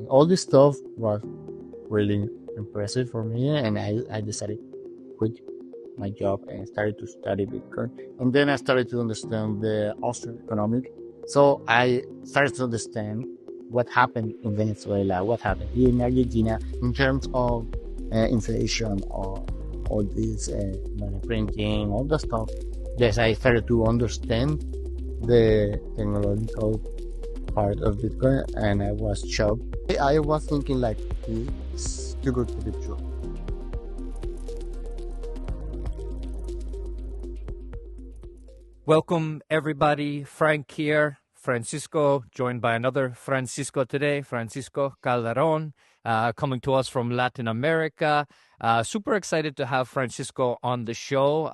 All this stuff was really impressive for me, and I decided to quit my job and started to study Bitcoin. And then I started to understand the Austrian economic. So I started to understand what happened in Venezuela, what happened here in Argentina in terms of inflation or all this money printing, all the stuff. Yes, I started to understand the technological part of Bitcoin, and I was shocked. I was thinking like, it's too good to be true. Welcome, everybody. Frank here. Francisco, joined by another Francisco today, Francisco Calderon, coming to us from Latin America. Super excited to have Francisco on the show.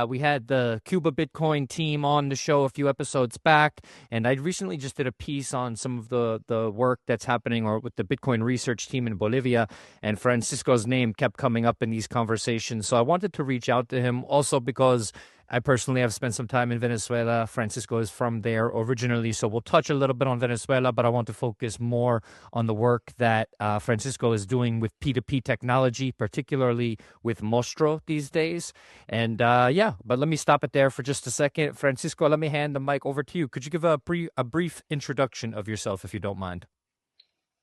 We had the Cuba Bitcoin team on the show a few episodes back, and I recently just did a piece on some of the work that's happening or with the Bitcoin research team in Bolivia, and Francisco's name kept coming up in these conversations. So I wanted to reach out to him also because I personally have spent some time in Venezuela. Francisco is from there originally, so we'll touch a little bit on Venezuela, but I want to focus more on the work that Francisco is doing with P2P technology, particularly with Mostro these days. And but let me stop it there for just a second. Francisco, let me hand the mic over to you. Could you give a brief introduction of yourself, if you don't mind?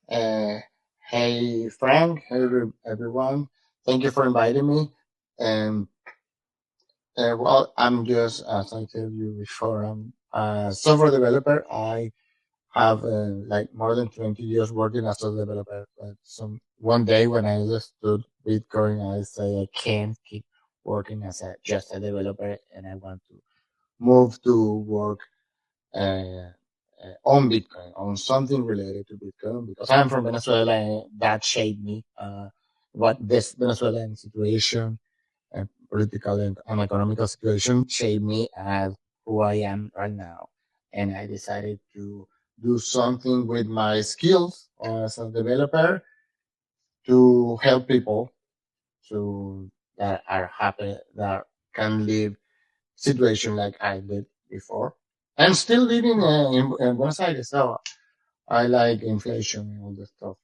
Hey, Frank, hey, everyone. Thank you for inviting me. And well, I'm just, as I told you before, I'm a software developer. I have like more than 20 years working as a developer. But one day when I understood Bitcoin, I say I can't keep working as just a developer, and I want to move to work uh, on Bitcoin, on something related to Bitcoin, because I'm from Venezuela, and that shaped me. What this Venezuelan situation and political and economical situation shaped me as who I am right now. And I decided to do something with my skills as a developer to help people to that are happy, that can live situation like I did before. I'm still living in Buenos Aires, so I like inflation and all this stuff.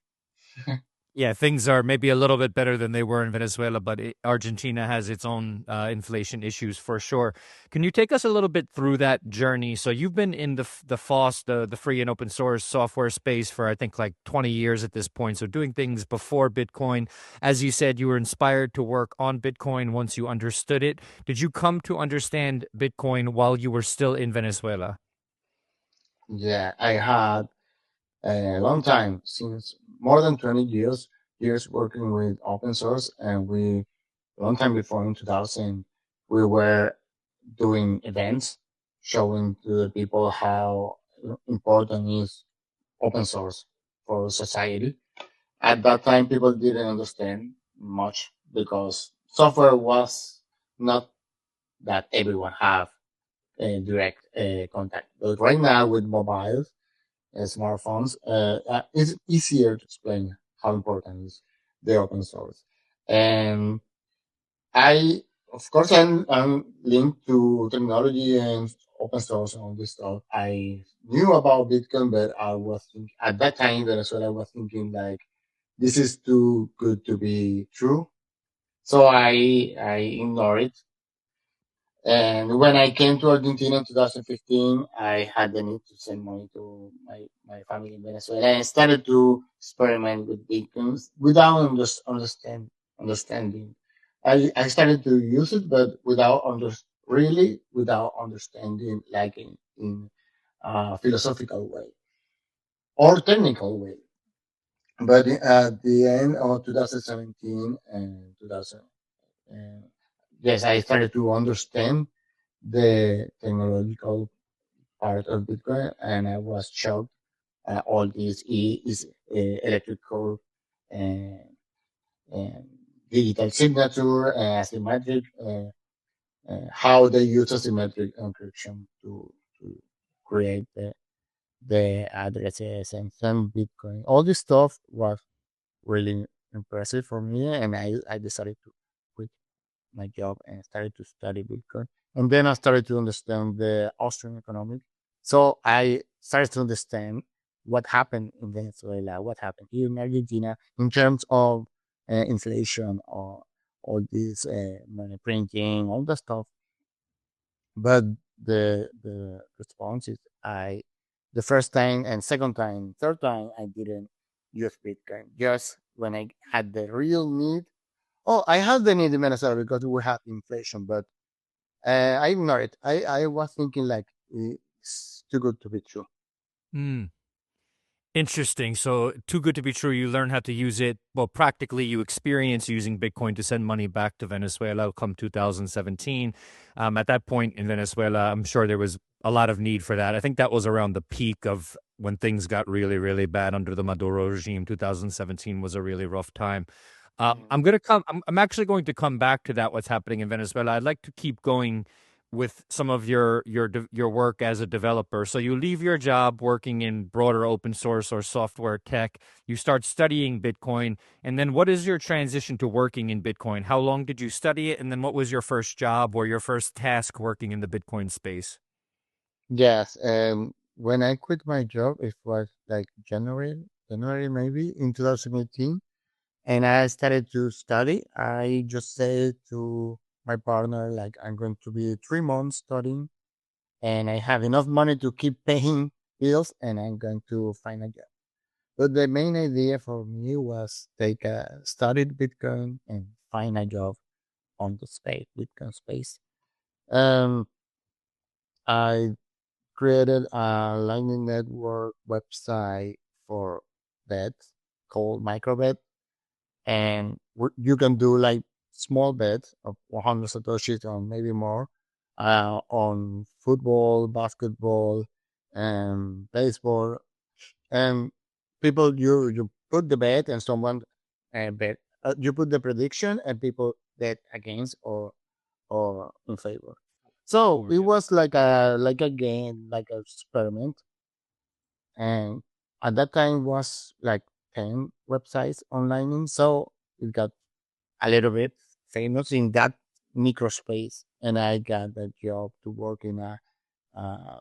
Yeah, things are maybe a little bit better than they were in Venezuela, but Argentina has its own inflation issues for sure. Can you take us a little bit through that journey? So you've been in the FOSS, the free and open source software space for I think like 20 years at this point. So doing things before Bitcoin. As you said, you were inspired to work on Bitcoin once you understood it. Did you come to understand Bitcoin while you were still in Venezuela? Yeah, I had a long time, since more than 20 years working with open source, and we long time before in 2000 we were doing events showing to the people how important is open source for society. At that time, people didn't understand much because software was not that everyone have direct contact. But right now with mobiles and smartphones, it's easier to explain how important is the open source. And I, of course, I'm linked to technology and open source and all this stuff. I knew about Bitcoin, but I was at that time in Venezuela, I was thinking like, this is too good to be true. So I ignored it. And when I came to Argentina in 2015, I had the need to send money to my family in Venezuela, and I started to experiment with Bitcoins without understanding. I started to use it, but really without understanding, like in a philosophical way or technical way. But at the end of 2017 and 2000, uh, yes, I started to understand the technological part of Bitcoin, and I was shocked. All these is electrical and, and digital signature and asymmetric, how they use asymmetric encryption to create the addresses and some Bitcoin. All this stuff was really impressive for me, and I decided to quit my job and started to study Bitcoin. And then I started to understand the Austrian economic. So I started to understand what happened in Venezuela, what happened here in Argentina in terms of inflation or all this money printing, all the stuff. But the response is the first time and second time, third time I didn't use Bitcoin. Just when I had the real need. Oh, I had the need in Venezuela because we had inflation, but I ignored it. I was thinking like it's too good to be true. Mm. Interesting. So, too good to be true. You learn how to use it. Well, practically, you experience using Bitcoin to send money back to Venezuela come 2017. At that point in Venezuela, I'm sure there was a lot of need for that. I think that was around the peak of when things got really, really bad under the Maduro regime. 2017 was a really rough time. Mhm. I'm gonna come. I'm actually going to come back to that. What's happening in Venezuela? I'd like to keep going with some of your work as a developer. So you leave your job working in broader open source or software tech. You start studying Bitcoin, and then what is your transition to working in Bitcoin? How long did you study it, and then what was your first job or your first task working in the Bitcoin space? Yes, when I quit my job, it was like January maybe in 2018, and I started to study. I just said to my partner, like, I'm going to be 3 months studying, and I have enough money to keep paying bills, and I'm going to find a job. But the main idea for me was take a studied Bitcoin and find a job on the space, Bitcoin space. Um, I created a Lightning Network website for bets called Microbet, and you can do like small bets of 100 satoshis or maybe more on football, basketball, and baseball. And people, you put the bet, and someone bet. You put the prediction, and people bet against or in favor. So Oh, it really? was like a game, like an experiment, and at that time was like 10 websites online. So it got a little bit famous in that micro space, and I got the job to work in a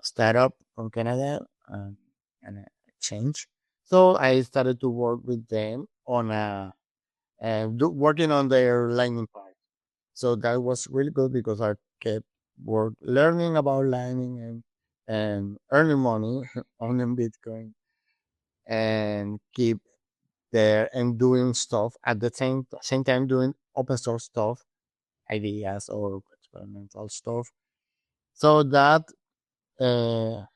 startup from Canada and a exchange. So I started to work with them on working on their Lightning part. So that was really good because I kept learning about Lightning and earning money on Bitcoin and keep there and doing stuff at the same time doing open source stuff, ideas or experimental stuff. So that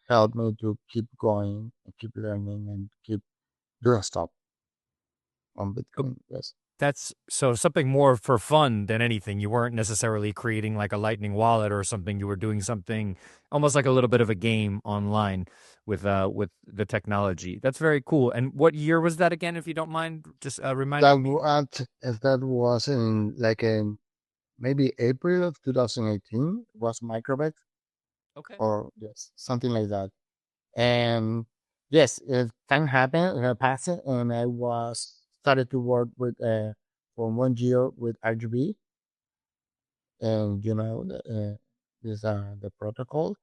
helped me to keep going and keep learning and keep doing stuff on Bitcoin. Yes. That's so something more for fun than anything. You weren't necessarily creating like a Lightning wallet or something. You were doing something almost like a little bit of a game online with the technology. That's very cool. And what year was that again, if you don't mind just reminding me? That was in like in maybe April of 2018 was Microbit Okay. or yes, something like that. And yes, time happened, passed, and I was started to work with for 1 year with RGB, and this the protocol.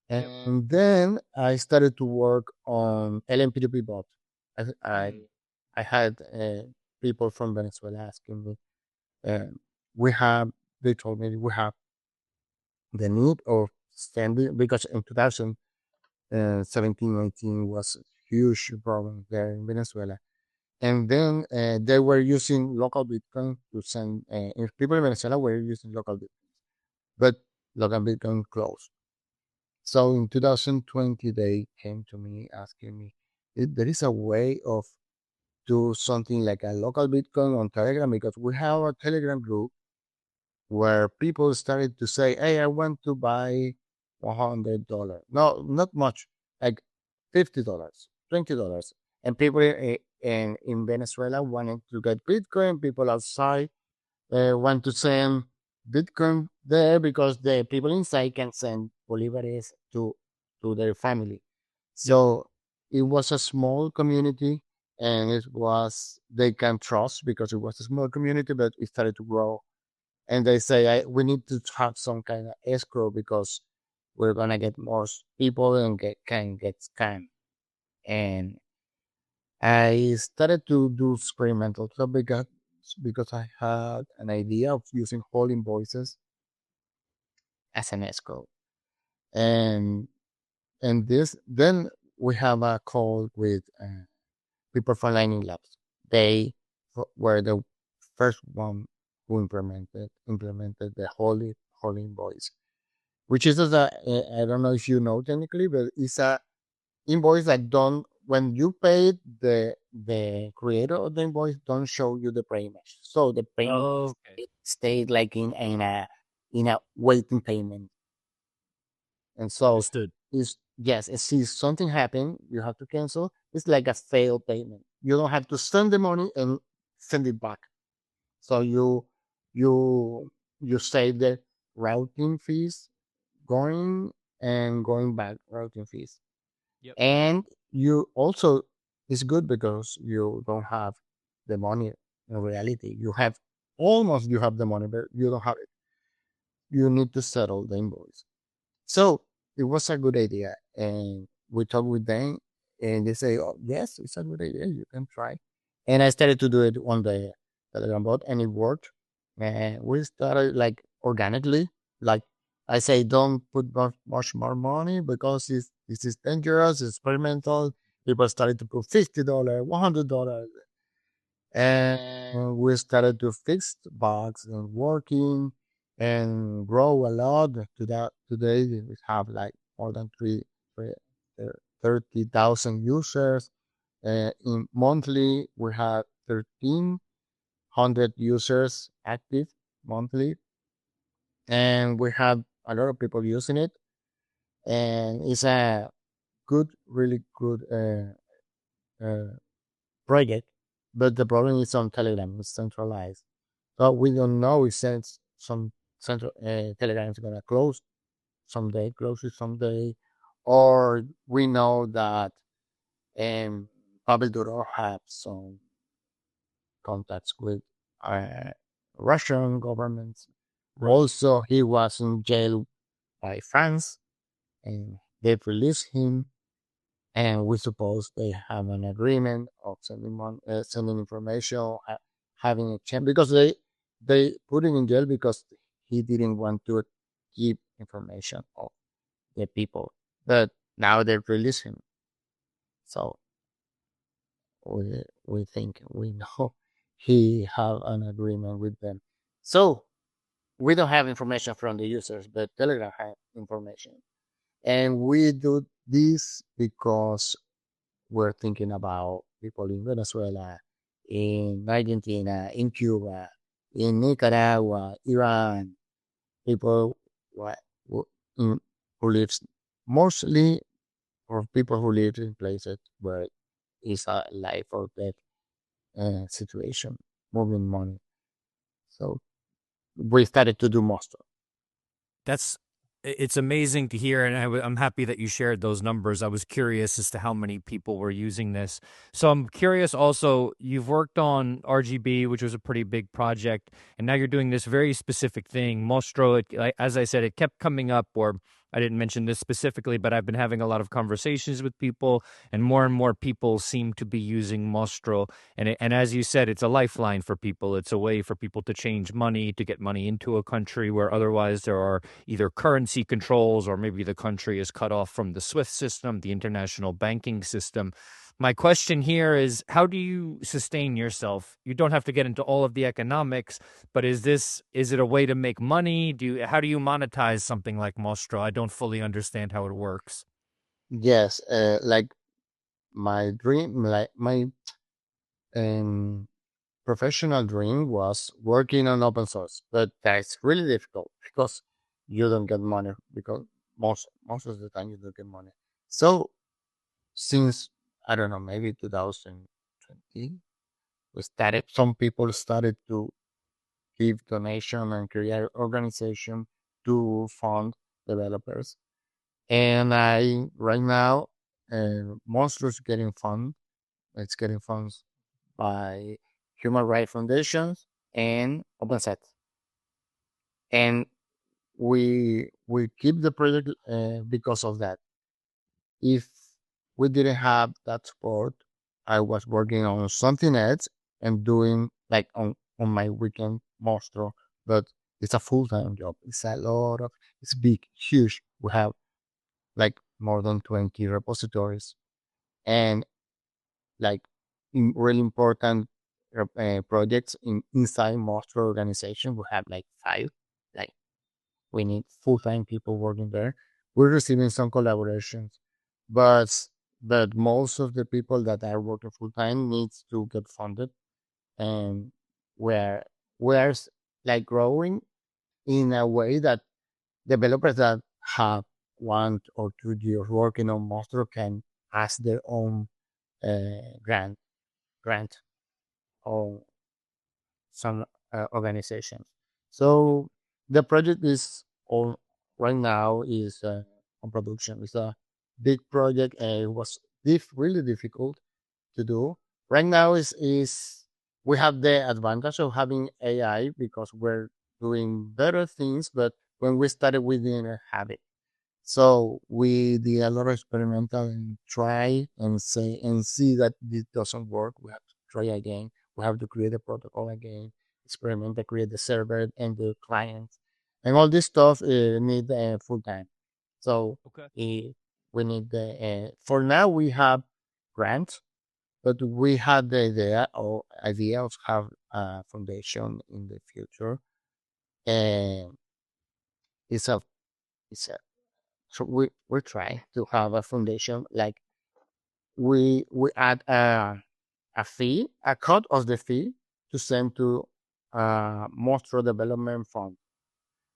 Yep. And then I started to work on LNP2P Bot. I I, Mm. I had people from Venezuela asking me, uh, we have, they told me we have the need of sending because in 2017, 18 was a huge problem there in Venezuela. And then they were using local Bitcoin to send, if people in Venezuela were using local Bitcoin, but local Bitcoin closed. So in 2020, they came to me asking me if there is a way of do something like a local Bitcoin on Telegram because we have a Telegram group where people started to say, "Hey, I want to buy $100. No, not much, like $50, $20." And people in Venezuela wanted to get Bitcoin. People outside want to send Bitcoin there because the people inside can send bolivares to their family. Yep. So it was a small community, and it was they can trust because it was a small community, but it started to grow. And they say we need to have some kind of escrow because we're gonna get more people and can get scammed. And I started to do experimental stuff because I had an idea of using whole invoices as an escrow. And this then we have a call with people from Lightning Labs. They were the first one who implemented the whole invoice, which is I don't know if you know technically, but it's a invoice that don't when you pay the creator of the invoice don't show you the payment, so the payment Okay. stayed like in a waiting payment. And so Understood. is yes, if see something happen, you have to cancel. It's like a failed payment. You don't have to send the money and send it back. So you you save the routing fees going and going back routing fees. Yep. And you also it's good because you don't have the money in reality. You have the money, but you don't have it. You need to settle the invoice. So it was a good idea. And we talked with them and they say, oh, yes, it's a good idea. You can try. And I started to do it on the Telegram bot and it worked. And we started like organically. Like I say, don't put much more money because this is dangerous, it's experimental. People started to put $50, $100. And we started to fix the bugs and working and grow a lot. To that today we have like more than 30,000 users. In monthly we have 1,300 users active monthly, and we have a lot of people using it. And it's a really good project. But the problem is on Telegram, it's centralized. So we don't know if some central Telegram is gonna close it someday, or we know that um, Maduro have some contacts with uh, Russian governments. Right. Also, he was in jail by France, and they've released him. And we suppose they have an agreement of sending information, having a chance because they put him in jail because he didn't want to keep information of the people. But now they release him, so we think we know he have an agreement with them. So we don't have information from the users, but Telegram have information, and we do this because we're thinking about people in Venezuela, in Argentina, in Cuba, in Nicaragua, Iran, people what, who, who lives mostly or people who live in places where it's a life or death situation, moving money. So we started to do Mostro. That's it's amazing to hear, and I'm happy that you shared those numbers. I was curious as to how many people were using this. So I'm curious also, you've worked on RGB, which was a pretty big project, and now you're doing this very specific thing. Mostro, as I said, it kept coming up, or I didn't mention this specifically, but I've been having a lot of conversations with people, and more people seem to be using Mostro. And as you said, it's a lifeline for people. It's a way for people to change money, to get money into a country where otherwise there are either currency controls or maybe the country is cut off from the SWIFT system, the international banking system. My question here is, how do you sustain yourself? You don't have to get into all of the economics, but is it a way to make money? How do you monetize something like Mostro? I don't fully understand how it works. Yes, like my dream, like my um, professional dream was working on open source, but that's really difficult because you don't get money because most of the time you don't get money. So since I don't know, maybe 2020, some people started to give donation and create organization to fund developers. And I right now, Monster is getting fund. It's getting funds by human rights foundations and OpenSet. And we keep the project because of that. If we didn't have that support, I was working on something else and doing like on my weekend Mostro, but it's a full time job. It's big, huge. We have like more than 20 repositories and like really important projects inside Mostro organization. We have like five. Like we need full time people working there. We're receiving some collaborations, but most of the people that are working full time needs to get funded, and we're we're like growing in a way that developers that have 1 or 2 years working on Monster can ask their own grant or some organizations. So the project is on right now is on production. It's a big project and it was really difficult to do. Right now is we have the advantage of having AI because we're doing better things, but when we started we didn't have it. So we did a lot of experimental and try and say and see that this doesn't work. We have to try again. We have to create a protocol again, experiment to create the server and the client, and all this stuff need full time. So Okay. we need the for now we have grants, but we had the idea of have a foundation in the future, and it's a it's a so we try to have a foundation like we add a fee, a cut of the fee to send to Mostro Development Fund.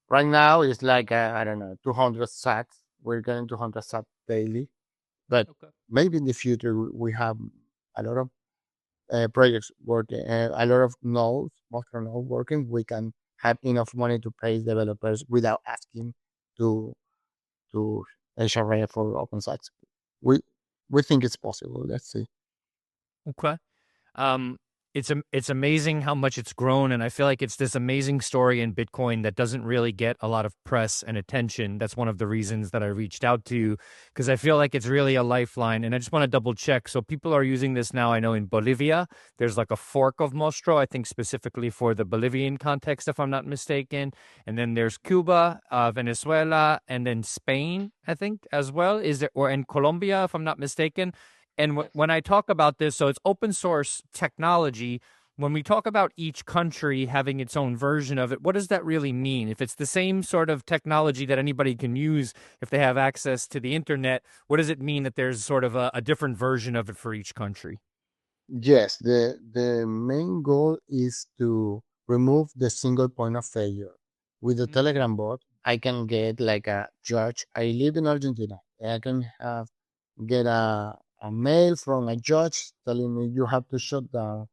Right now it's like I don't know 200 sats. We're getting 200 sats daily, but Okay. maybe in the future we have a lot of projects working, a lot of nodes, Mostro nodes working. We can have enough money to pay developers without asking to to HRA for open sites. We we think it's possible. Let's see. Okay. Um, it's amazing how much it's grown, and I feel like it's this amazing story in Bitcoin that doesn't really get a lot of press and attention. That's one of the reasons that I reached out to you because I feel like it's really a lifeline. And I just want to double check. So people are using this now. I know in Bolivia, there's like a fork of Mostro. I think specifically for the Bolivian context, if I'm not mistaken. And then there's Cuba, Venezuela, and then Spain, I think as well. Is there or in Colombia, if I'm not mistaken? And when I talk about this, so it's open source technology. When we talk about each country having its own version of it, what does that really mean? If it's the same sort of technology that anybody can use if they have access to the internet, what does it mean that there's sort of a different version of it for each country? Yes, the main goal is to remove the single point of failure. With the Mm. Telegram bot, I can get like a judge. I live in Argentina. I can get a mail from a judge telling me you have to shut down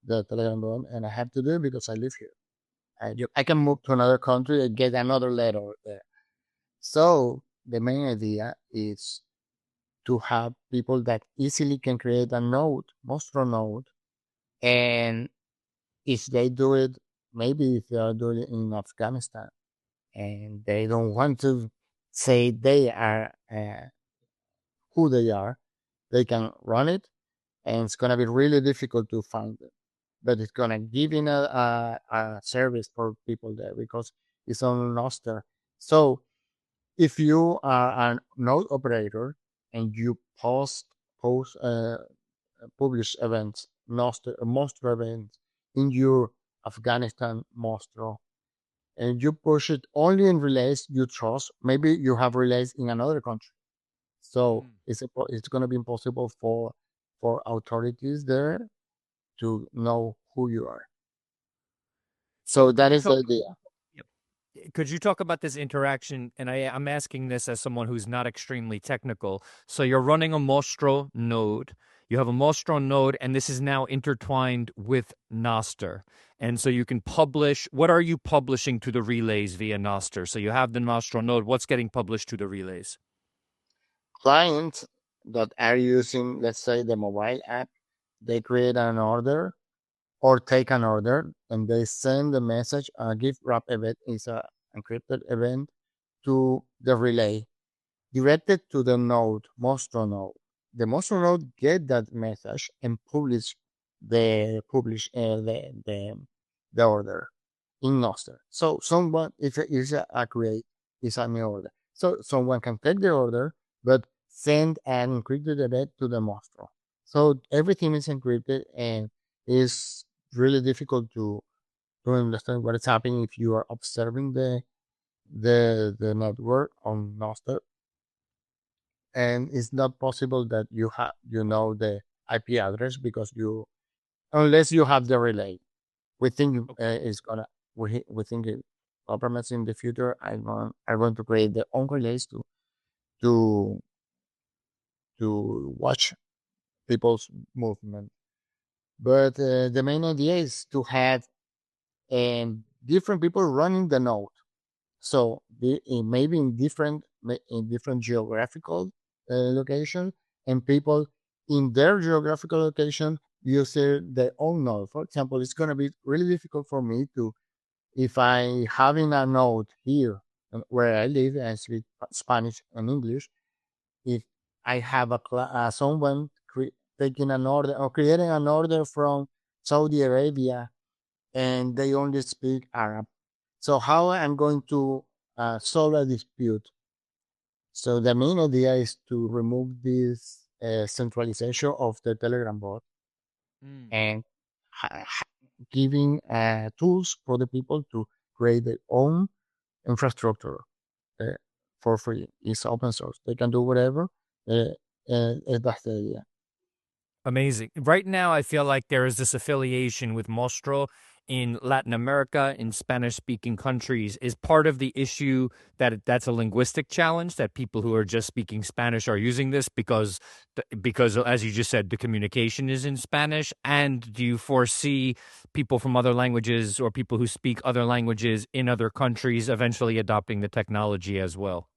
the Telegram bot, and I have to do it because I live here. Yep. I can move to another country and get another letter there. So the main idea is to have people that easily can create a node, Mostro node, and if they do it, maybe if they are doing it in Afghanistan and they don't want to say they are who they are, they can run it, and it's gonna be really difficult to find it. But it's gonna give in a service for people there because it's on Nostr. So if you are a node operator and you post publish events, Mostro events in your Afghanistan Mostro, and you push it only in relays you trust, maybe you have relays in another country. So Mm. it's going to be impossible for authorities there to know who you are. So So that is the idea. could you talk about this interaction? And I'm asking this as someone who's not extremely technical. So you're running a Mostro node. You have a Mostro node, and this is now intertwined with Nostr. And so you can publish. What are you publishing to the relays via Nostr? So you have the Nostro node. What's getting published to the relays? Clients that are using, let's say, the mobile app, they create an order or take an order and they send the message. A gift wrap event is a encrypted event to the relay directed to the node, Mostro node. the Mostro node get that message and publish the order in Nostr. So someone is a create is a new order. So someone can take the order but send an encrypted event to the Mostro. So everything is encrypted and is really difficult to understand what is happening if you are observing the network on Nostr, and it's not possible that you know the IP address because you unless you have the relay. We think it's gonna we think governments in the future are going to create their own relays to to watch people's movement. But the main idea is to have different people running the node. So maybe in different geographical location, and people in their geographical location use their own node. For example, it's going to be really difficult for me to if I having a node here where I live and speak Spanish and English. If I have someone taking an order or creating an order from Saudi Arabia and they only speak Arab. So how I'm going to solve a dispute? So the main idea is to remove this centralization of the Telegram bot Mm. and giving tools for the people to create their own infrastructure uh, for free. It's open source. They can do whatever. Uh, and that's the idea. Amazing. Right now, I feel like there is this affiliation with Mostro in Latin America, in Spanish speaking countries. Is part of the issue that that's a linguistic challenge that people who are just speaking Spanish are using this because as you just said, the communication is in Spanish? And do you foresee people from other languages or people who speak other languages in other countries eventually adopting the technology as well?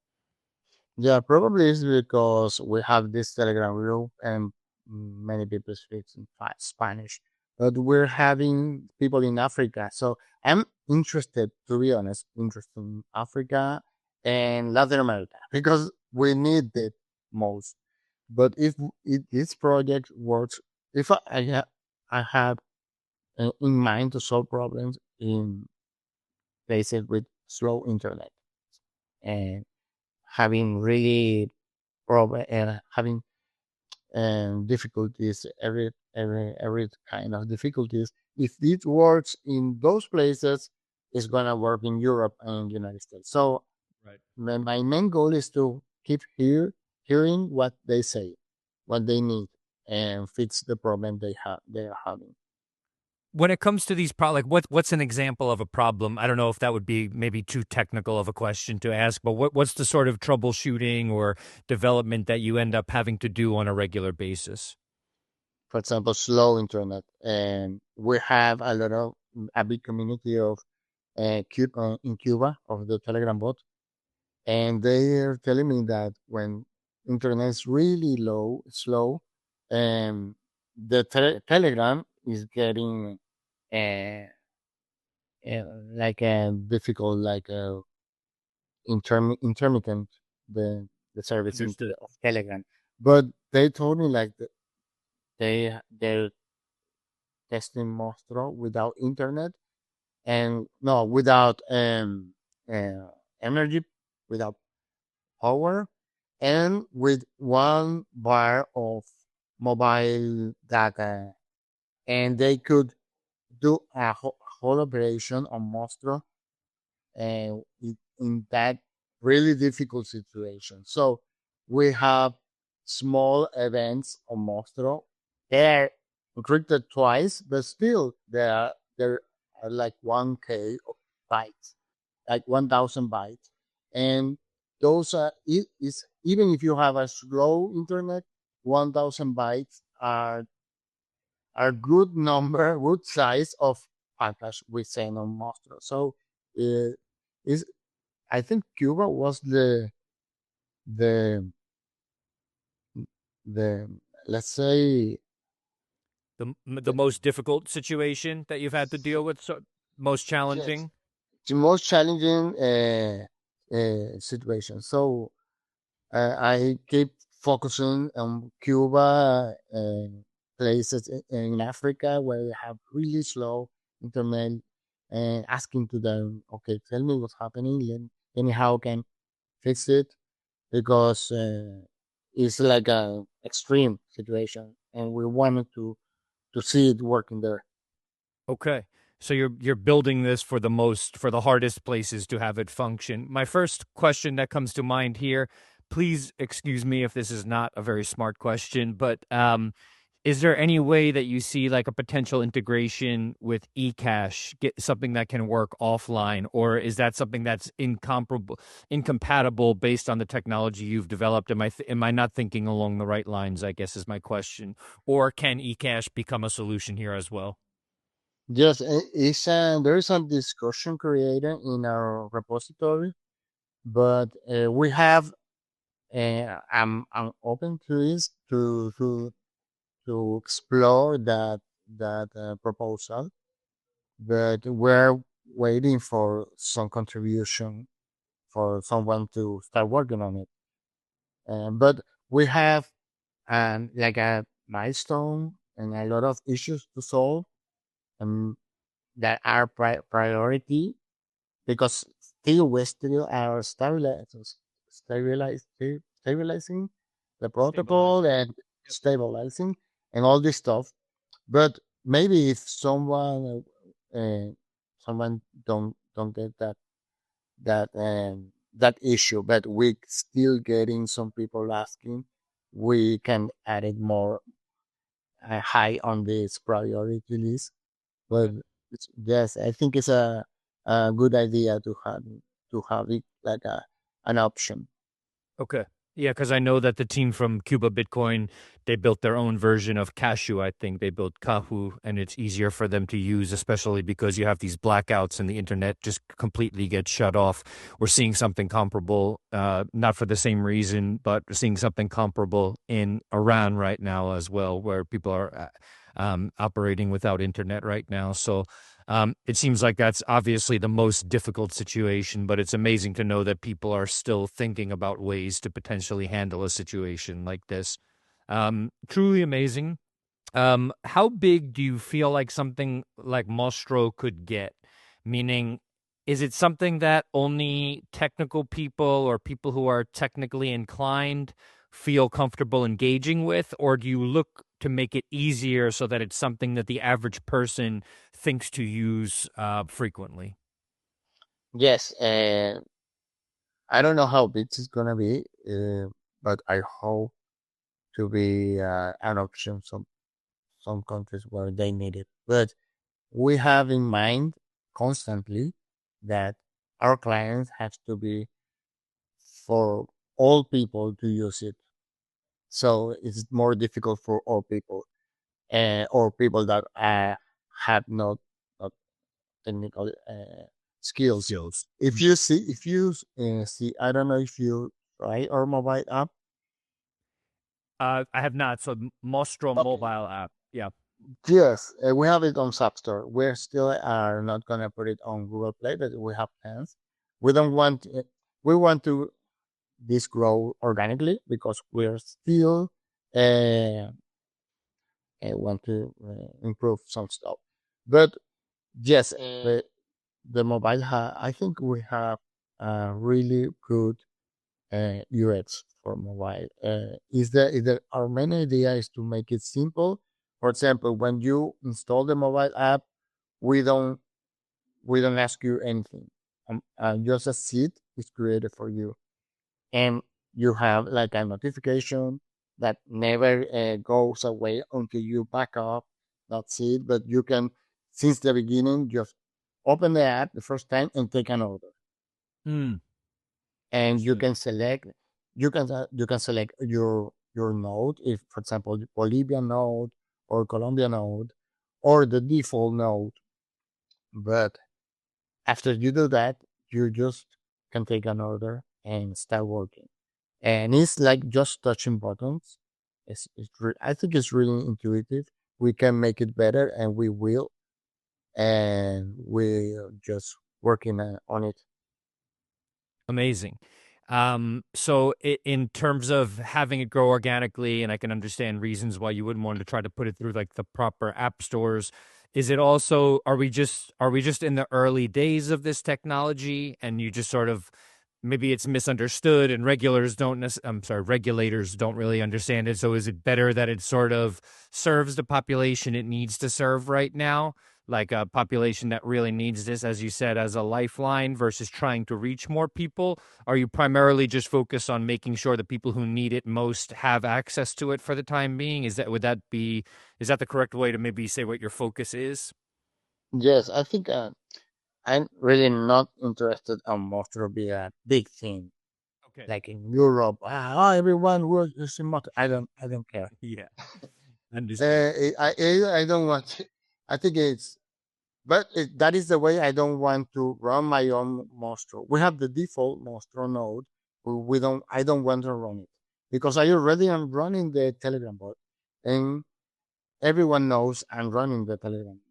Yeah, probably it's because we have this Telegram group and many people speak in Spanish, but we're having people in Africa. So I'm interested, to be honest, interested in Africa and Latin America because we need it most. But if this project works, if I have in mind to solve problems in places with slow internet and having really having difficulties, every kind of difficulties. If it works in those places, it's gonna work in Europe and United States. So Right. my main goal is to keep hearing what they say, what they need, and fix the problem they are having. When it comes to these like what's an example of a problem? I don't know if that would be maybe too technical of a question to ask, but what's the sort of troubleshooting or development that you end up having to do on a regular basis? For example, slow internet, and we have a big community of in Cuba of the Telegram bot, and they are telling me that when internet is really slow, the Telegram is getting uh, like a difficult, like intermittent the service Understood. of Telegram. But they told me like they're testing Mostro without internet and no without uh, energy, without power, and with 1 bar of mobile data, and they could do a whole operation on Mostro and in that really difficult situation. So we have small events on Mostro. They're encrypted twice, but still there are like 1K bytes, like 1,000 bytes, and those are is even if you have a slow internet, 1,000 bytes are good number, good size of package we send on Mostro. So is I think Cuba was the the let's say The the, most difficult situation that you've had to deal with, so most yes, challenging? the most challenging situation. So I keep focusing on Cuba and places in Africa where they have really slow internet, and asking to them, okay, tell me what's happening, anyhow can fix it, because it's like a extreme situation, and we wanted to see it working there. Okay. So you're building this for the hardest places to have it function. My first question that comes to mind here, please excuse me if this is not a very smart question, but is there any way that you see like a potential integration with Ecash, get something that can work offline, or is that something that's incompatible based on the technology you've developed? Am I not thinking along the right lines, I guess is my question. Or can Ecash become a solution here as well? Yes, there is some discussion created in our repository, but we have. I'm open to this to explore that proposal, but we're waiting for some contribution for someone to start working on it. But we have like a milestone and a lot of issues to solve, um, that are priority, because still we still are stabilizing the protocol Stabilizing. and stabilizing and all this stuff. But maybe if someone don't get that issue, but we still getting some people asking, we can add it more high on this priority list. But yes, I think it's a good idea to have it like an option. Okay. Yeah, because I know that the team from Cuba Bitcoin, they built their own version of Cashew. I think they built Kahu, and it's easier for them to use, especially because you have these blackouts and the internet just completely gets shut off. We're seeing something comparable, not for the same reason, but we're seeing something comparable in Iran right now as well, where people are operating without internet right now. So it seems like that's obviously the most difficult situation, but it's amazing to know that people are still thinking about ways to potentially handle a situation like this. Truly amazing. How big do you feel like something like Mostro could get? Meaning, is it something that only technical people or people who are technically inclined feel comfortable engaging with, or do you look to make it easier so that it's something that the average person thinks to use frequently? Yes, I don't know how big it's gonna be, but I hope to be an option some countries where they need it. But we have in mind constantly that our clients have to be for all people to use it. So it's more difficult for all people, or people that have not technical skills. Skills. If you see, I don't know if you try our mobile app. I have not. So Mostro Okay. mobile app. Yeah. Yes, we have it on App Store. We still are not gonna put it on Google Play, but we have plans. We don't want it, we want to this grow organically, because we're still uh, want to improve some stuff. But yes, the mobile I think we have a really good UX for mobile. Is there our main idea is to make it simple. For example, when you install the mobile app, we don't we don't ask you anything. Just a seed is created for you, and you have like a notification that never goes away until you back up. That's it. But you can, since the beginning, just open the app the first time and take an order, Hmm. and you Interesting. can select you can select your node, if for example the Bolivian node or Colombian node or the default node. But after you do that, you just can take an order and start working. And it's like just touching buttons. I think it's really intuitive. We can make it better, and we will, and we're just working on it. Amazing. So in terms of having it grow organically, and I can understand reasons why you wouldn't want to try to put it through like the proper app stores. Is it also, are we just in the early days of this technology and you just sort of, maybe it's misunderstood and regulators don't really understand it. So is it better that it sort of serves the population it needs to serve right now? Like a population that really needs this, as you said, as a lifeline versus trying to reach more people? Are you primarily just focused on making sure the people who need it most have access to it for the time being? Is that the correct way to maybe say what your focus is? Yes, I think I'm really not interested on Mostro be a big thing Okay. like in Europe. Everyone was using Mostro. I don't care. Yeah. Understood. I don't want. I think that is the way I don't want to run my own Mostro. We have the default Mostro node. We don't. I don't want to run it because I already am running the Telegram bot, and everyone knows I'm running the Telegram.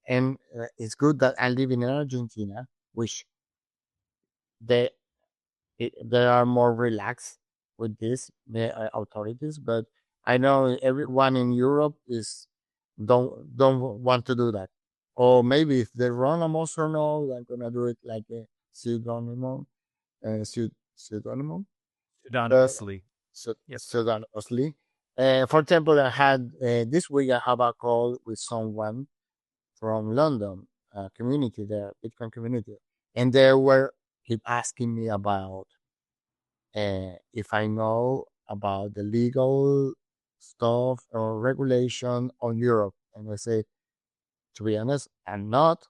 And it's good that I live in Argentina, which they they are more relaxed with this, the authorities. But I know everyone in Europe is don't want to do that. Or maybe if they run a monster node, I'm gonna do it like a pseudonym, pseudonym, but Anonymously. Yep. pseudonymously. For example, I had this week I have a call with someone from London, community there, Bitcoin community, and they were keep asking me about if I know about the legal stuff or regulation on Europe. And I say, to be honest, I'm not.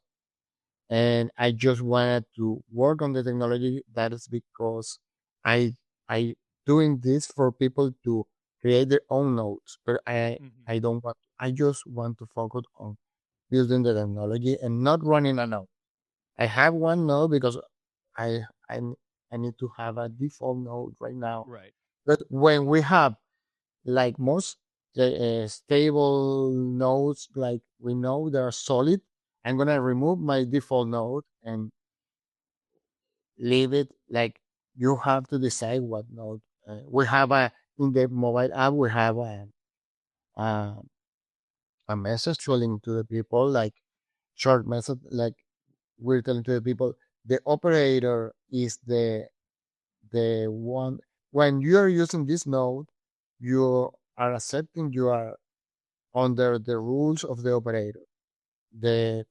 And I just wanted to work on the technology. That is because I I doing this for people to create their own nodes. But Mhm. I don't want. I just want to focus on building the technology and not running a node. I have one node because I I I need to have a default node right now. Right. But when we have like most stable nodes, like we know they're solid, I'm gonna remove my default node and leave it like you have to decide what node. We have a in the mobile app. We have a, a message to link to the people, like short message, like we're telling to the people the operator is the one when you are using this node, you are accepting you are under the rules of the operator. The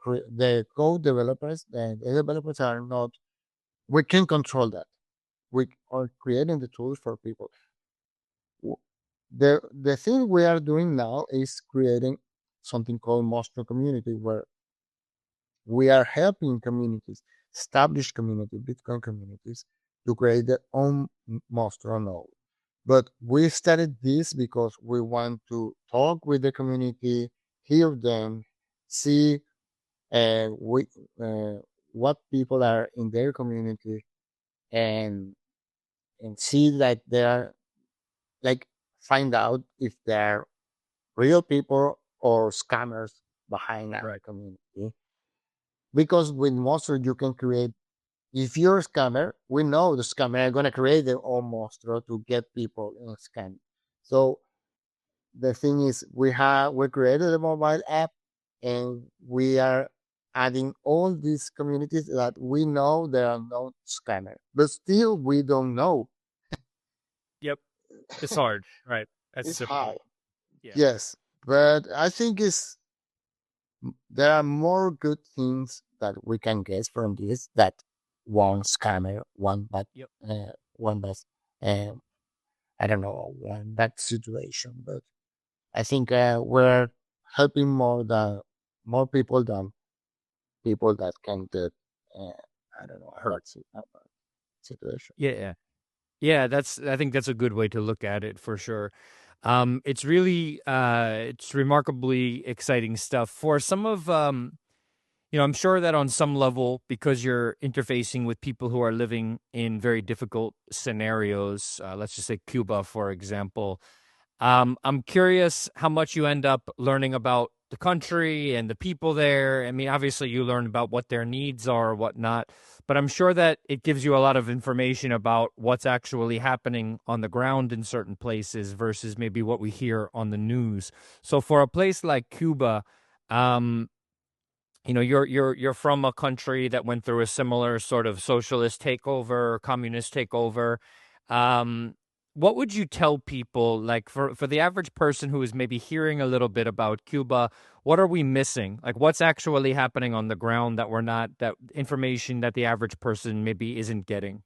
code developers and the developers are not. We can control that. We are creating the tools for people. W- the thing we are doing now is creating something called Mostro Community, where we are helping communities, established community, Bitcoin communities, to create their own Mostro node. But we started this because we want to talk with the community, hear them, see we, what people are in their community, and see that they are like find out if they're real people or scammers behind our Right. community. Because with Monster, you can create. If you're a scammer, we know the scammer are gonna create their own monster to get people in scam. So the thing is, we created a mobile app, and we are adding all these communities that we know there are no scammer, but still we don't know. Yep. It's hard. Right. That's It's typical. hard, Yeah. yes, but I think there are more good things that we can get from this that one scammer, Yep. one bad, uh, I don't know, one bad situation. But I think we're helping more people than people that can get, uh, I don't know, hurt situation. Yeah. Yeah, I think that's a good way to look at it for sure. It's really it's remarkably exciting stuff. For some of I'm sure that on some level, because you're interfacing with people who are living in very difficult scenarios, let's just say Cuba, for example. I'm curious how much you end up learning about the country and the people there. I mean, obviously, you learn about what their needs are or whatnot, but I'm sure that it gives you a lot of information about what's actually happening on the ground in certain places versus maybe what we hear on the news. So, for a place like Cuba, um, you're from a country that went through a similar sort of socialist takeover, communist takeover. Um, what would you tell people, like for the average person who is maybe hearing a little bit about Cuba? What are we missing? Like, what's actually happening on the ground that we're not, that information that the average person maybe isn't getting?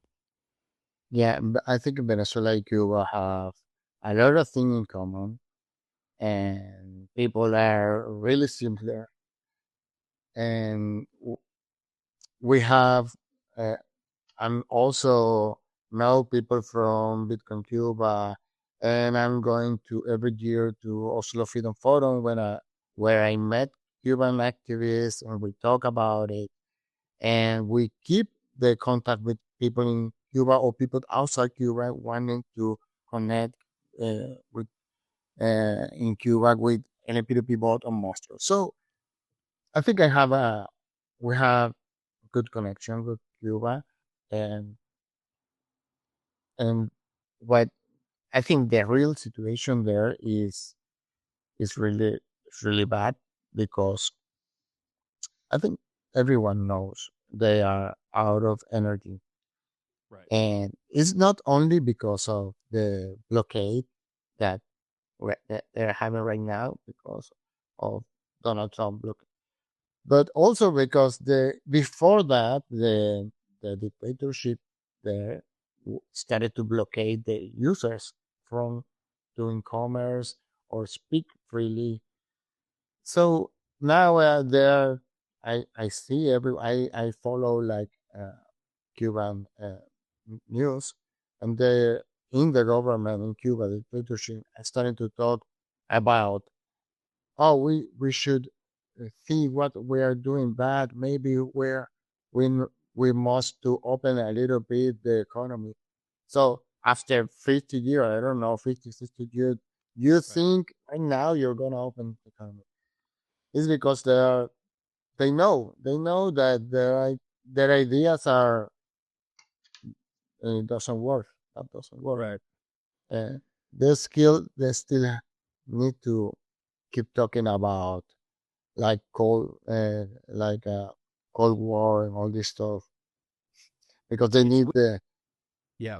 Yeah, I think Venezuela and Cuba have a lot of things in common, and people are really similar. And we have, uh, I'm also know people from Bitcoin Cuba, and I'm going to every year to Oslo Freedom Forum where I met Cuban activists and we talk about it, and we keep the contact with people in Cuba or people outside Cuba wanting to connect with in Cuba with LNP2P Bot on Mostro. So I think we have good connection with Cuba, and and what I think the real situation there is really bad because I think everyone knows they are out of energy. Right. And it's not only because of the blockade that, that they're having right now because of Donald Trump blockade, but also because the before that the dictatorship there started to blockade the users from doing commerce or speak freely. So now I see I follow like Cuban news, and they in the government in Cuba, the dictatorship, are starting to talk about, oh, we should see what we are doing bad. Maybe we must to open a little bit the economy. So after 50 years, I don't know, 50, 60 years, you Right. think right now you're gonna open the economy? It's because they know that their ideas are doesn't work. That doesn't work. Right. Uh, they still need to keep talking about like Cold War and all this stuff because they It's need the yeah.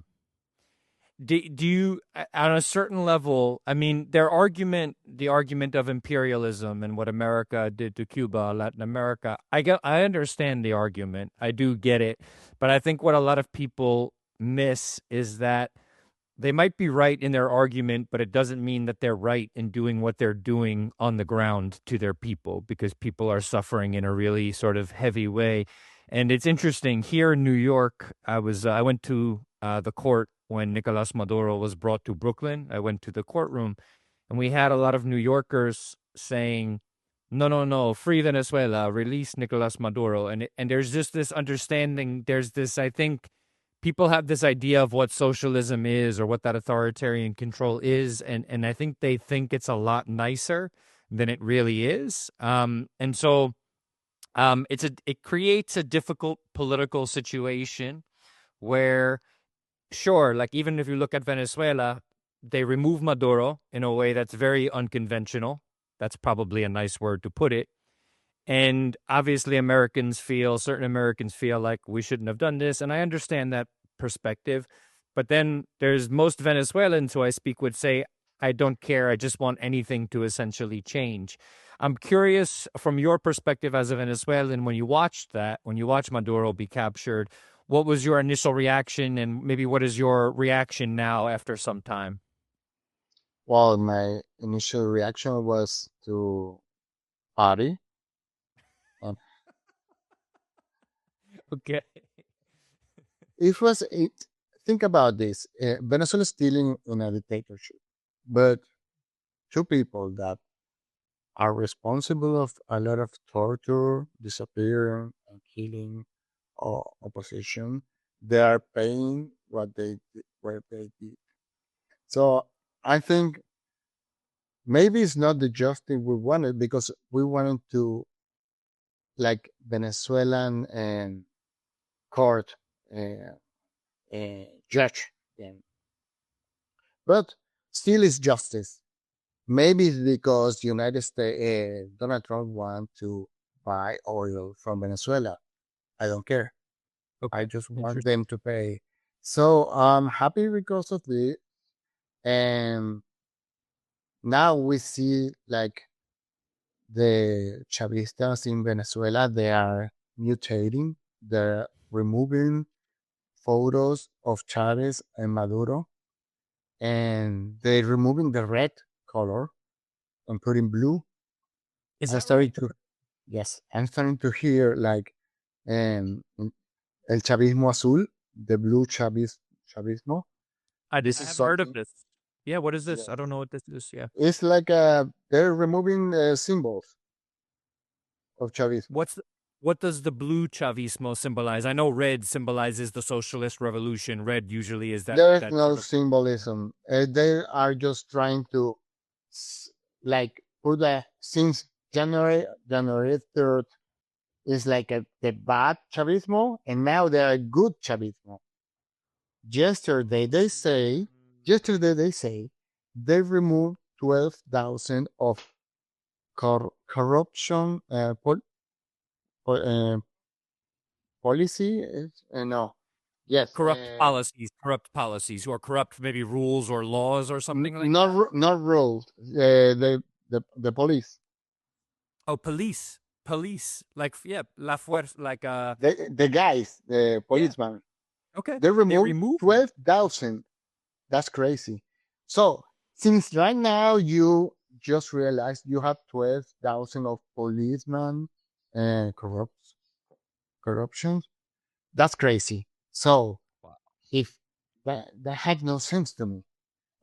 Do you on a certain level, I mean, the argument of imperialism and what America did to Cuba, Latin America, I understand the argument. I do get it. But I think what a lot of people miss is that they might be right in their argument, but it doesn't mean that they're right in doing what they're doing on the ground to their people because people are suffering in a really sort of heavy way. And it's interesting here in New York. I went to the court when Nicolas Maduro was brought to Brooklyn. I went to the courtroom, and we had a lot of New Yorkers saying, "No, no, no, free Venezuela, release Nicolas Maduro." And there's just this understanding. There's this, I think, people have this idea of what socialism is or what that authoritarian control is, and I think they think it's a lot nicer than it really is. And so it creates a difficult political situation where, sure, like even if you look at Venezuela, they remove Maduro in a way that's very unconventional. That's probably a nice word to put it. And obviously, certain Americans feel like we shouldn't have done this. And I understand that perspective. But then there's most Venezuelans who I speak would say, I don't care. I just want anything to essentially change. I'm curious from your perspective as a Venezuelan, when you watched Maduro be captured, what was your initial reaction? And maybe what is your reaction now after some time? well, my initial reaction was to party. And Okay. it was it. Think about this: Venezuela is still in a dictatorship, but two people that are responsible of a lot of torture, disappearing, and killing opposition. They are paying what they did. So I think maybe it's not the justice we wanted because we wanted to like Venezuelan and court uh, judge them, but still it's justice. Maybe it's because United States Donald Trump want to buy oil from Venezuela. I don't care. I Okay, just want interesting. them to pay. So I'm happy because of this. And now we see like the Chavistas in Venezuela, they are mutating. They're removing photos of Chavez and Maduro, and they're removing the red color and putting blue. Is I'm that starting right? to, yes, I'm starting to hear like um, El Chavismo Azul, the blue Chavismo. This I is haven't heard of something, this. Yeah, what is this? yes. I don't know what this is. Yeah. It's like they're removing symbols of Chavismo. What's the, what does the blue Chavismo symbolize? I know red symbolizes the socialist revolution. Red usually is There's that no sort of symbolism. They are just trying to s- like put a since January 3rd is like the bad Chavismo, and now they are good Chavismo. Yesterday they say, yesterday they say they removed 12,000 of corruption uh, policy. No, yes, corrupt policies, or corrupt maybe rules or laws or something like not that. not rules. The police. Oh, police, like yeah, la fuerza, like The guys, the yeah. policeman, Okay, they they removed removed them. 12,000. That's crazy. So since right now you just realized you have 12,000 of policemen and corruption, that's crazy. So Wow. if that had no sense to me.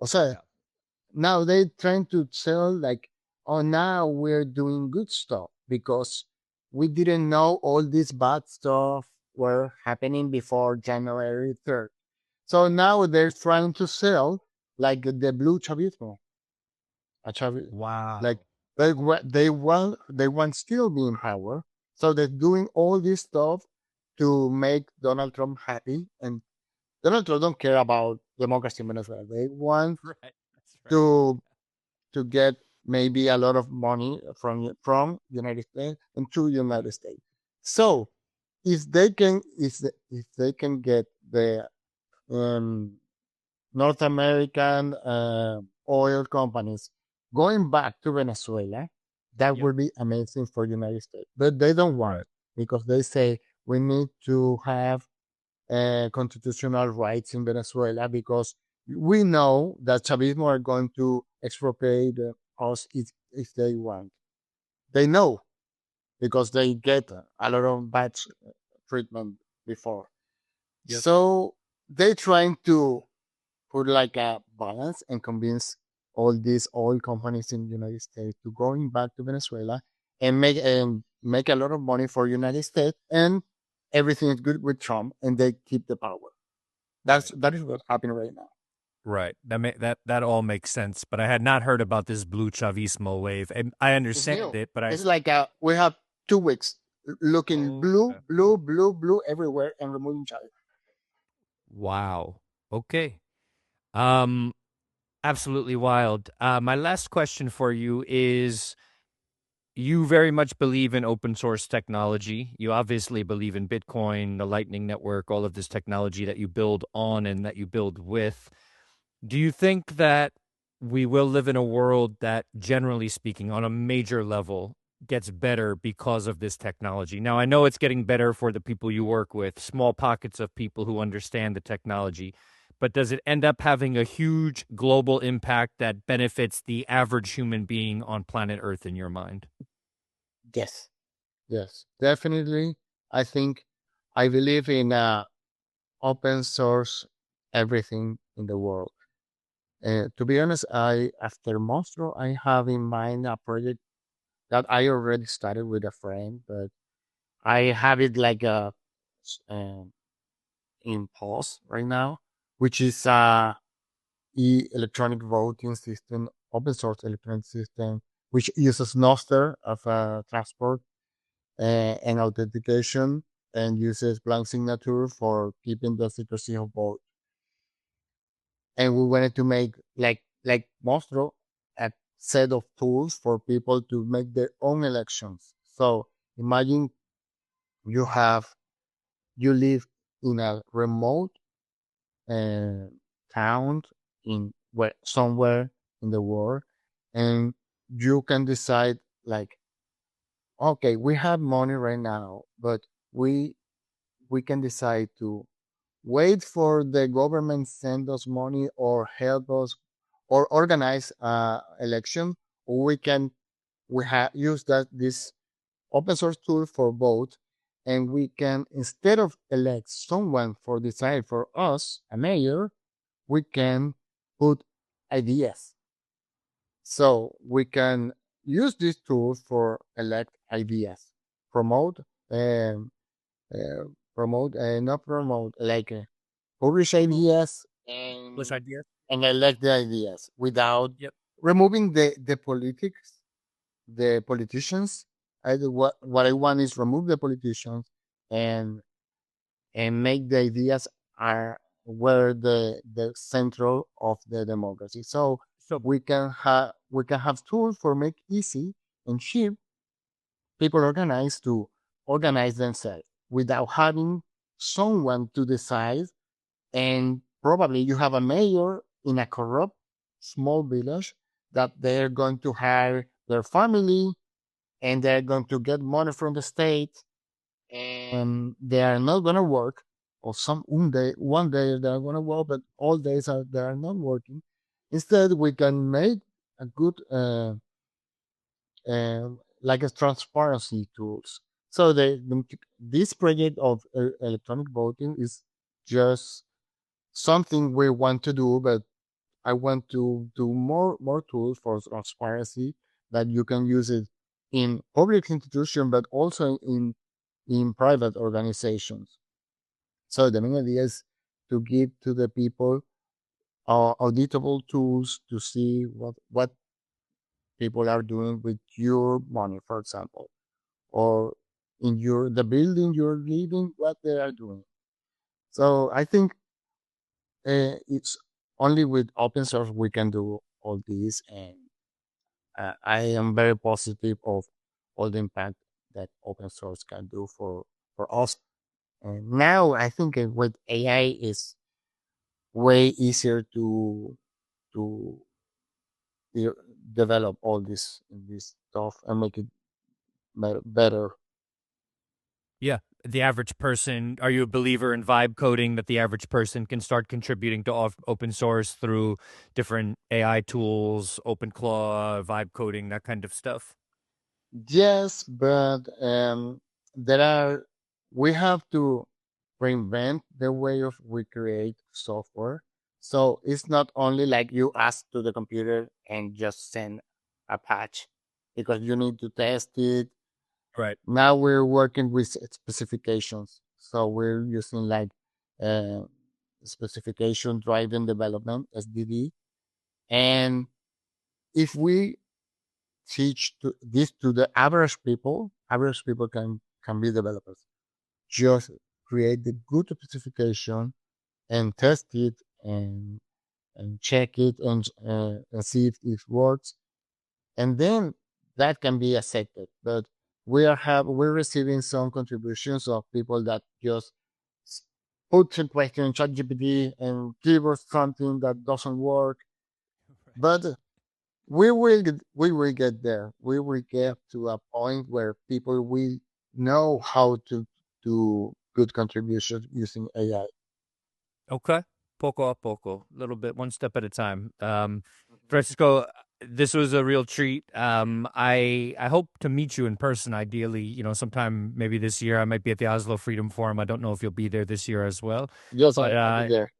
Also, Yeah. now they're trying to sell like, oh, now we're doing good stuff because we didn't know all this bad stuff were happening before January 3rd. So now they're trying to sell like the blue chavismo, like Wow. they want still be in power. So they're doing all this stuff to make Donald Trump happy, and Donald Trump don't care about democracy in Venezuela. They want Right. That's right. to to get maybe a lot of money from United States and to United States. So if they can get the um, North American oil companies going back to Venezuela, that Yep. would be amazing for United States. But they don't want it because they say we need to have constitutional rights in Venezuela because we know that Chavismo are going to expropriate us if they want. They know because they get a lot of bad treatment before. Yep. So they trying to put like a balance and convince all these oil companies in the United States to going back to Venezuela and make a lot of money for United States and everything is good with Trump and they keep the power. Right. That is what's happening right now. Right. That all makes sense, but I had not heard about this blue Chavismo wave. And I It's understand new. it, but I It's like we have 2 weeks looking blue, okay. blue, blue, blue everywhere and removing China. Wow. Okay. Um Absolutely wild. My last question for you is, you very much believe in open source technology. You obviously believe in Bitcoin, the Lightning Network, all of this technology that you build on and that you build with. Do you think that we will live in a world that, generally speaking, on a major level, gets better because of this technology? Now, I know it's getting better for the people you work with, small pockets of people who understand the technology, but does it end up having a huge global impact that benefits the average human being on planet Earth in your mind? Yes. Yes, definitely. I think I believe in open source everything in the world. To be honest, I after Mostro, I have in mind a project that I already started with a friend, but I have it like in pause right now, which is electronic voting system open source electronic system, which uses Nostr as a transport and authentication, and uses blank signature for keeping the secrecy of both. And we wanted to make like Mostro a set of tools for people to make their own elections. So imagine you have you live in a remote uh, town in where somewhere in the world, and you can decide like, okay, we have money right now, but we we can decide to wait for the government send us money or help us or organize election, or we have use that this open source tool for both, and we can, instead of elect someone for decide for us a mayor, we can put ideas. So we can use this tool for elect ideas, promote um, uh, not promote, like publish ideas English ideas. and elect the ideas without Yep. removing the politics, the politicians. What I want is remove the politicians and make the ideas are where the central of the democracy. So So we can have tools for make easy and cheap people organize to organize themselves without having someone to decide. And probably you have a mayor in a corrupt small village that they're going to hire their family and they're going to get money from the state and they are not going to work. Or one day they're going to work, but all days they are not working. Instead, we can make a good like a transparency tools. So this project of electronic voting is just something we want to do, but I want to do more tools for transparency that you can use it in public institution, but also in private organizations. So the main idea is to give to the people auditable tools to see what people are doing with your money, for example, or in the building you're living, what they are doing. So I think it's only with open source we can do all these, and I am very positive of all the impact that open source can do for us. And now I think with AI is way easier to de- develop all this stuff and make it better. yeah, the average person. Are you a believer in vibe coding that the average person can start contributing to open source through different AI tools, OpenClaw, vibe coding, that kind of stuff? Yes, but there are we have to reinvent the way of we create software. So it's not only like you ask to the computer and just send a patch because you need to test it. Right. Now we're working with specifications. So we're using like uh, specification driven development, SDD. And if we teach this to the average people can be developers. Just create the good specification and test it and check it and see if it works, and then that can be accepted. But we're receiving some contributions of people that just s- put some question in ChatGPT and give us something that doesn't work. But we will get there. We will get to a point where people will know how to do good contributions using AI. Okay. Poco a poco, a little bit, one step at a time. Mhm. Francisco, this was a real treat. I hope to meet you in person, ideally, sometime maybe this year. I might be at the Oslo Freedom Forum. I don't know if you'll be there this year as well. Yes, But I'll be there.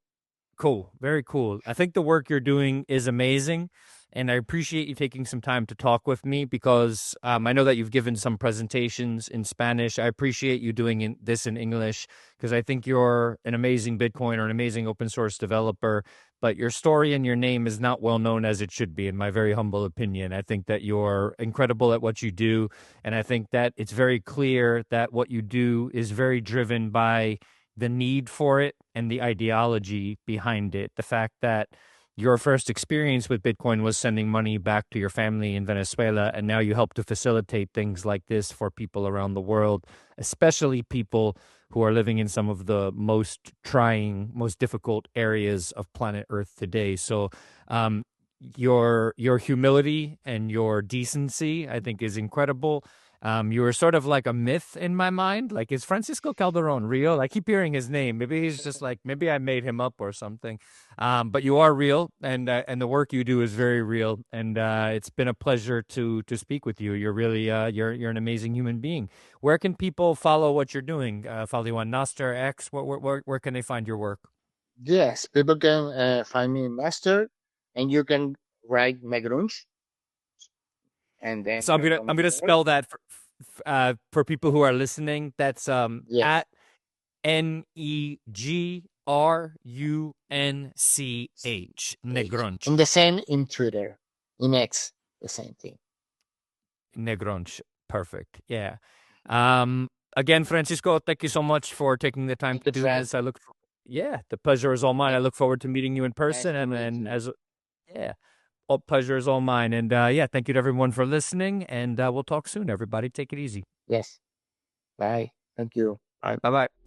cool. Very cool. I think the work you're doing is amazing. And I appreciate you taking some time to talk with me because I know that you've given some presentations in Spanish. I appreciate you doing this in English because I think you're an amazing Bitcoin or an amazing open source developer. but your story and your name is not well known as it should be, in my very humble opinion. I think that you're incredible at what you do. And I think that it's very clear that what you do is very driven by the need for it and the ideology behind it. The fact that your first experience with Bitcoin was sending money back to your family in Venezuela, and now you help to facilitate things like this for people around the world, especially people who are living in some of the most trying, most difficult areas of planet Earth today. So, your humility and your decency, I think, is incredible. You were sort of like a myth in my mind. Like, is Francisco Calderon real? I keep hearing his name. Maybe he's just like, maybe I made him up or something. But you are real, and the work you do is very real. And it's been a pleasure to speak with you. You're really you're an amazing human being. Where can people follow what you're doing? Follow you on Nostr, X. Where can they find your work? Yes, people can find me in Master, and you can write Megrunch, and then So click I'm on gonna more. spell that for people who are listening. That's Yes, at Negrunch, H. Negrunch, And the same in Twitter, in X, the same thing. Negrunch. Perfect. Yeah. Um. Again, Francisco, thank you so much for taking the time Thank to you, do Trent. this. Yeah, the pleasure is all mine. I Thank look forward to meeting you in Nice person, to and meet and you. as yeah, all pleasure is all mine. And yeah, thank you to everyone for listening, and we'll talk soon. Everybody, take it easy. Yes. Bye. Thank you. Bye. Bye bye.